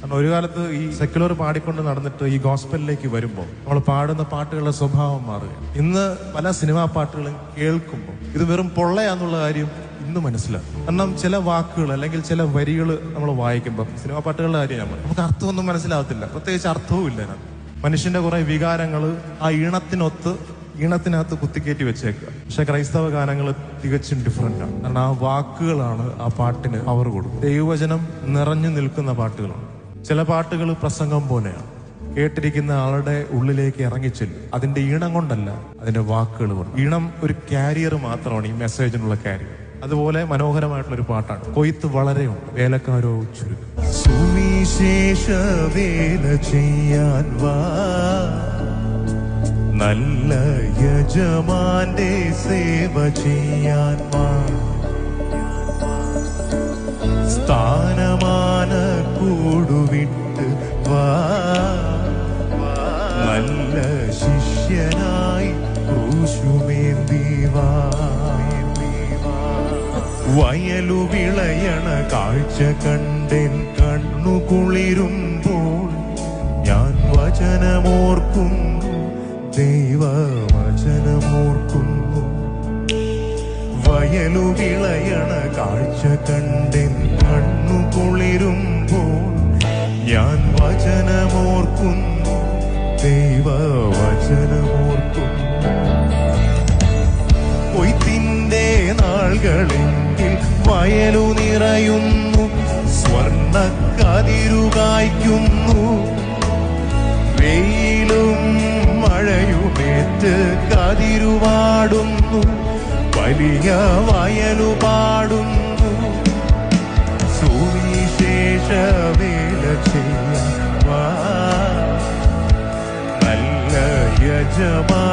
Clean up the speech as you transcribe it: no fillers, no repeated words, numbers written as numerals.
കാരണം ഒരു കാലത്ത് ഈ സെക്യുലർ പാടിക്കൊണ്ട് നടന്നിട്ട് ഈ ഗോസ്പലിലേക്ക് വരുമ്പോൾ നമ്മൾ പാടുന്ന പാട്ടുകളുടെ സ്വഭാവം മാറുക. ഇന്ന് പല സിനിമാ പാട്ടുകളും കേൾക്കുമ്പോൾ ഇത് വെറും പൊള്ളയാന്നുള്ള കാര്യം ഇന്ന് മനസ്സിലാക്കും. കാരണം ചില വാക്കുകൾ അല്ലെങ്കിൽ ചില വരികൾ നമ്മൾ വായിക്കുമ്പോൾ സിനിമാ പാട്ടുകളുടെ കാര്യം നമുക്ക് അർത്ഥമൊന്നും മനസ്സിലാവത്തില്ല, പ്രത്യേകിച്ച് അർത്ഥവും ഇല്ല. മനുഷ്യന്റെ കുറെ വികാരങ്ങൾ ആ ഈണത്തിനകത്ത് കുത്തിക്കയറ്റി വെച്ചേക്കുക. പക്ഷെ ക്രൈസ്തവ ഗാനങ്ങൾ തികച്ചും ഡിഫറെന്റ് ആണ്. കാരണം ആ വാക്കുകളാണ് ആ പാട്ടിന് പവർ കൊടുക്കുക. ദൈവവചനം നിറഞ്ഞു നിൽക്കുന്ന പാട്ടുകളാണ്. ചില പാട്ടുകൾ പ്രസംഗം പോലെയാണ്, കേട്ടിരിക്കുന്ന ആളുടെ ഉള്ളിലേക്ക് ഇറങ്ങിച്ചെല്ലും. അതിന്റെ ഈണം കൊണ്ടല്ല, അതിന്റെ വാക്കുകൾ കൊണ്ട്. ഈണം ഒരു കാരിയർ മാത്രമാണ്, ഈ മെസ്സേജിനുള്ള കാരിയർ. അതുപോലെ മനോഹരമായിട്ടുള്ളൊരു പാട്ടാണ്. കൊയ്ത്ത് വളരെയുണ്ട്, വേലക്കാരോ ചുരുക്കം. സുവിശേഷ വേല ചെയ്യാൻ വാ, നല്ല യജമാന്റെ സേവ ചെയ്യാൻ വാ, സ്ഥാനമാന കൂടുവിട്ട് വാ, നല്ല ശിഷ്യനായി ക്രൂശുമേന്തി വാ. വയലു വിളയണ കാഴ്ച കണ്ടെൻ കണ്ണു കുളിരുമ്പോൾ ഞാൻ വചനമോർക്കുന്നു, ദൈവവചനമോർക്കുന്നു. വയലു വിളയണ കാഴ്ച കണ്ടെൻ കണ്ണു കുളിരുമ്പോൾ ഞാൻ വചനമോർക്കുന്നു, ദൈവവചനമോർക്കുന്നു. കൊയ്ത്തിന്റെ നാളുകളെങ്കിൽ വയലു നിറയുന്നു, സ്വർണ്ണക്കതിരുകായ്ക്കുന്നു. വെയിലും മഴയുമേറ്റ് കതിരുവാടുന്നു, വലിയ വയലു പാടുന്നു. സുവിശേഷ വേല ചെയ്യാൻ വാ, നല്ല യജമാ